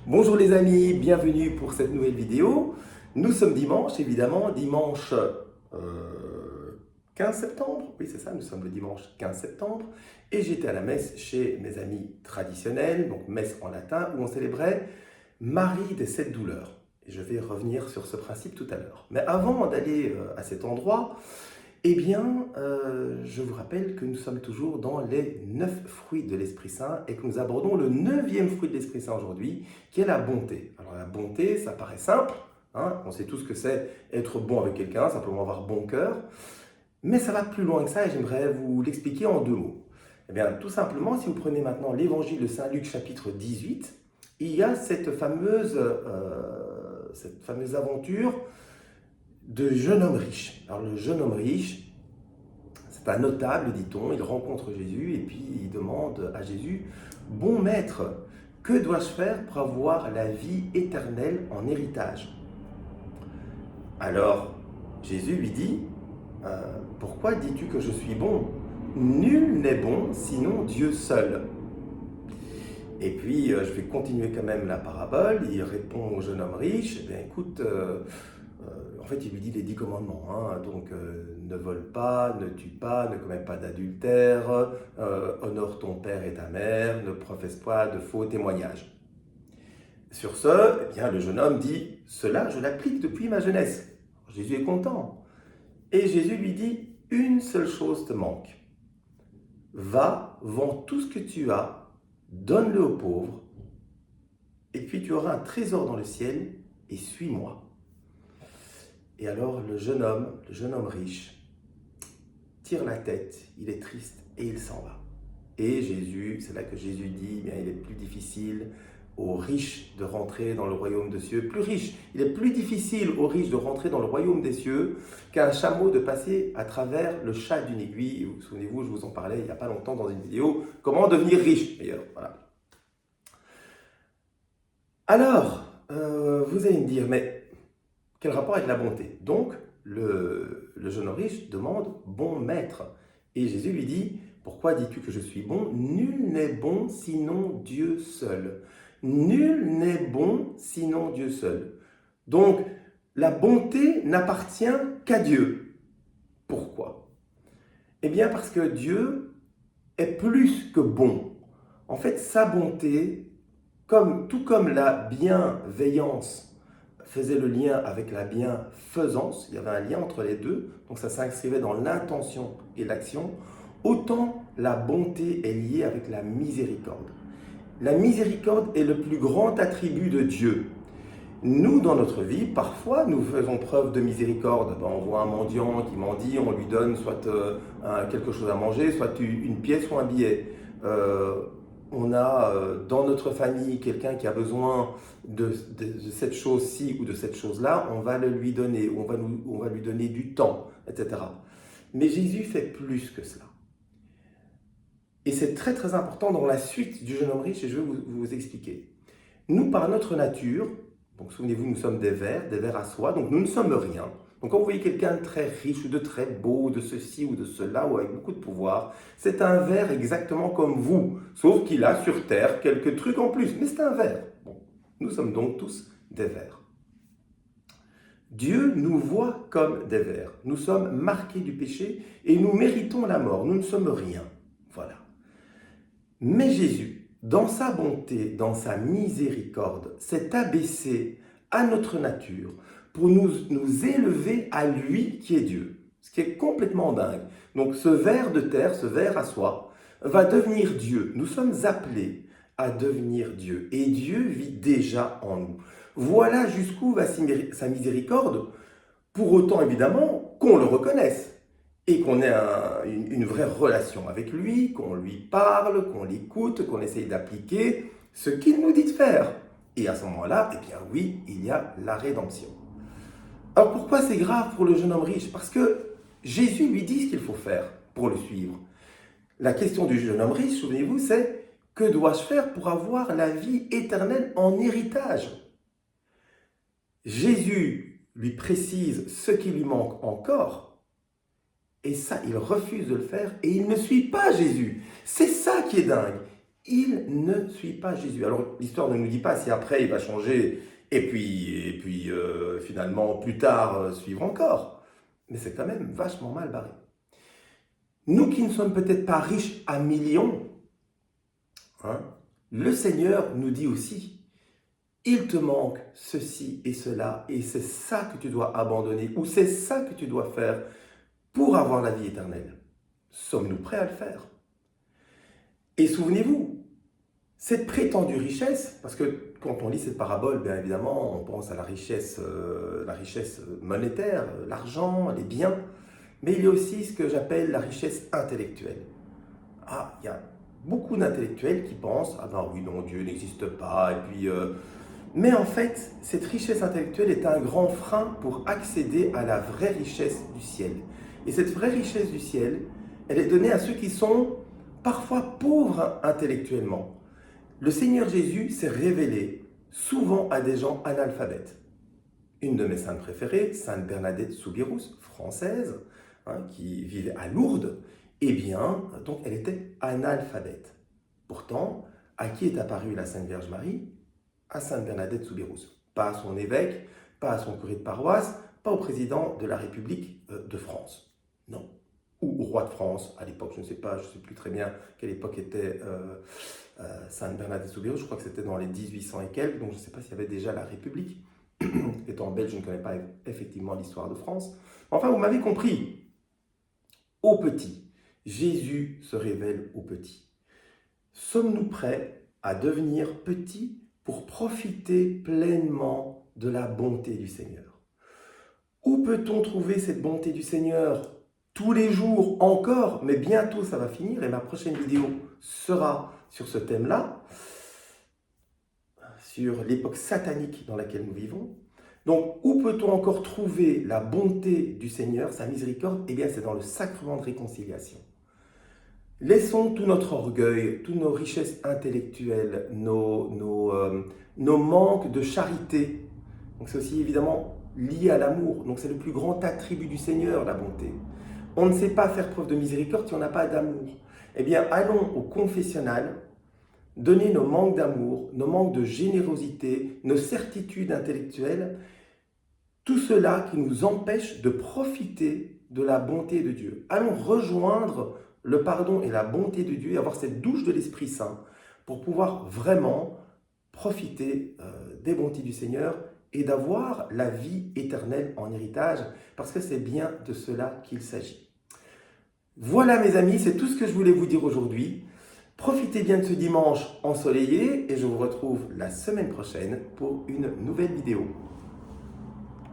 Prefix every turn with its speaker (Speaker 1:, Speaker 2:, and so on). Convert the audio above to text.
Speaker 1: Bonjour les amis, bienvenue pour cette nouvelle vidéo. Nous sommes dimanche, évidemment, dimanche 15 septembre. Oui, c'est ça, nous sommes le dimanche 15 septembre. Et j'étais à la messe chez mes amis traditionnels, donc messe en latin, où on célébrait Marie des Sept Douleurs. Et je vais revenir sur ce principe tout à l'heure. Mais avant d'aller à cet endroit, je vous rappelle que nous sommes toujours dans les 9 fruits de l'Esprit Saint et que nous abordons le 9e fruit de l'Esprit Saint aujourd'hui, qui est la bonté. Alors la bonté, ça paraît simple, hein, on sait tous ce que c'est être bon avec quelqu'un, simplement avoir bon cœur, mais ça va plus loin que ça et j'aimerais vous l'expliquer en 2 mots. Eh bien, tout simplement, si vous prenez maintenant l'évangile de Saint Luc chapitre 18, il y a cette fameuse aventure de jeune homme riche. Alors le jeune homme riche, c'est un notable, dit-on, il rencontre Jésus et puis il demande à Jésus, bon maître, que dois-je faire pour avoir la vie éternelle en héritage? Alors Jésus lui dit, pourquoi dis-tu que je suis bon? Nul n'est bon sinon Dieu seul. Et puis, je vais continuer quand même la parabole. Il répond au jeune homme riche, eh bien, écoute, en fait, il lui dit les 10 commandements. Hein. Donc, ne vole pas, ne tue pas, ne commets pas d'adultère, honore ton père et ta mère, ne professe pas de faux témoignages. Sur ce, eh bien, le jeune homme dit, cela, je l'applique depuis ma jeunesse. Jésus est content. Et Jésus lui dit, une seule chose te manque. Va, vends tout ce que tu as, donne-le aux pauvres, et puis tu auras un trésor dans le ciel, et suis-moi. Et alors le jeune homme riche, tire la tête, il est triste, et il s'en va. Et Jésus, c'est là que Jésus dit, bien, il est plus difficile aux riches de rentrer dans le royaume des cieux. Plus riche, il est plus difficile aux riches de rentrer dans le royaume des cieux qu'à un chameau de passer à travers le chat d'une aiguille. Vous souvenez-vous, je vous en parlais il n'y a pas longtemps dans une vidéo, comment devenir riche. D'ailleurs, voilà. Alors, vous allez me dire, mais quel rapport avec la bonté? Donc, le jeune homme riche demande, bon maître. Et Jésus lui dit, pourquoi dis-tu que je suis bon? Nul n'est bon sinon Dieu seul. Nul n'est bon sinon Dieu seul. Donc, la bonté n'appartient qu'à Dieu. Pourquoi? Eh bien, parce que Dieu est plus que bon. En fait, sa bonté, tout comme la bienveillance faisait le lien avec la bienfaisance, il y avait un lien entre les deux, donc ça s'inscrivait dans l'intention et l'action, autant la bonté est liée avec la miséricorde. La miséricorde est le plus grand attribut de Dieu. Nous, dans notre vie, parfois, nous faisons preuve de miséricorde. On voit un mendiant qui mendie, on lui donne soit quelque chose à manger, soit une pièce ou un billet. On a dans notre famille quelqu'un qui a besoin de cette chose-ci ou de cette chose-là, on va le lui donner, on va lui donner du temps, etc. Mais Jésus fait plus que cela. Et c'est très très important dans la suite du jeune homme riche, et je vais vous expliquer. Nous, par notre nature, donc souvenez-vous, nous sommes des vers à soie, donc nous ne sommes rien. Donc quand vous voyez quelqu'un de très riche ou de très beau, de ceci ou de cela, ou avec beaucoup de pouvoir, c'est un ver exactement comme vous, sauf qu'il a sur terre quelques trucs en plus, mais c'est un ver. Bon, nous sommes donc tous des vers. Dieu nous voit comme des vers. Nous sommes marqués du péché et nous méritons la mort. Nous ne sommes rien. Voilà. Mais Jésus, dans sa bonté, dans sa miséricorde, s'est abaissé à notre nature pour nous élever à lui qui est Dieu. Ce qui est complètement dingue. Donc ce ver de terre, ce ver à soi, va devenir Dieu. Nous sommes appelés à devenir Dieu. Et Dieu vit déjà en nous. Voilà jusqu'où va sa miséricorde, pour autant évidemment qu'on le reconnaisse et qu'on ait une vraie relation avec lui, qu'on lui parle, qu'on l'écoute, qu'on essaye d'appliquer ce qu'il nous dit de faire. Et à ce moment-là, eh bien oui, il y a la rédemption. Alors pourquoi c'est grave pour le jeune homme riche? Parce que Jésus lui dit ce qu'il faut faire pour le suivre. La question du jeune homme riche, souvenez-vous, c'est que dois-je faire pour avoir la vie éternelle en héritage? Jésus lui précise ce qui lui manque encore. Et ça, il refuse de le faire et il ne suit pas Jésus. C'est ça qui est dingue. il ne suit pas Jésus. Alors l'histoire ne nous dit pas si après il va changer et puis finalement plus tard suivre encore. Mais c'est quand même vachement mal barré. Nous qui ne sommes peut-être pas riches à millions, hein, le Seigneur nous dit aussi, il te manque ceci et cela, et c'est ça que tu dois abandonner, ou c'est ça que tu dois faire pour avoir la vie éternelle. Sommes-nous prêts à le faire? Et souvenez-vous, cette prétendue richesse, parce que quand on lit cette parabole, bien évidemment, on pense à la richesse monétaire, l'argent, les biens, mais il y a aussi ce que j'appelle la richesse intellectuelle. Ah, il y a beaucoup d'intellectuels qui pensent, ah ben oui, non, Dieu n'existe pas, et puis... Mais en fait, cette richesse intellectuelle est un grand frein pour accéder à la vraie richesse du ciel. Et cette vraie richesse du ciel, elle est donnée à ceux qui sont parfois pauvres intellectuellement. Le Seigneur Jésus s'est révélé souvent à des gens analphabètes. Une de mes saintes préférées, Sainte Bernadette Soubirous, française, hein, qui vivait à Lourdes, eh bien, donc elle était analphabète. Pourtant, à qui est apparue la Sainte Vierge Marie? À Sainte Bernadette Soubirous. Pas à son évêque, pas à son curé de paroisse, pas au président de la République de France. Non. Ou au roi de France, à l'époque, je ne sais pas, je ne sais plus très bien quelle époque était Sainte Bernadette Soubirous, je crois que c'était dans les 1800 et quelques, donc je ne sais pas s'il y avait déjà la République. Étant belge, je ne connais pas effectivement l'histoire de France. Enfin, vous m'avez compris. Au petit, Jésus se révèle au petit. Sommes-nous prêts à devenir petits pour profiter pleinement de la bonté du Seigneur? Où peut-on trouver cette bonté du Seigneur? Tous les jours encore, mais bientôt ça va finir et ma prochaine vidéo sera sur ce thème-là, sur l'époque satanique dans laquelle nous vivons. Donc, où peut-on encore trouver la bonté du Seigneur, sa miséricorde? Eh bien, c'est dans le sacrement de réconciliation. Laissons tout notre orgueil, toutes nos richesses intellectuelles, nos manques de charité. Donc, c'est aussi évidemment lié à l'amour. Donc, c'est le plus grand attribut du Seigneur, la bonté. On ne sait pas faire preuve de miséricorde si on n'a pas d'amour. Eh bien, allons au confessionnal, donner nos manques d'amour, nos manques de générosité, nos certitudes intellectuelles, tout cela qui nous empêche de profiter de la bonté de Dieu. Allons rejoindre le pardon et la bonté de Dieu et avoir cette douche de l'Esprit Saint pour pouvoir vraiment profiter des bontés du Seigneur et d'avoir la vie éternelle en héritage, parce que c'est bien de cela qu'il s'agit. Voilà mes amis, c'est tout ce que je voulais vous dire aujourd'hui. Profitez bien de ce dimanche ensoleillé et je vous retrouve la semaine prochaine pour une nouvelle vidéo.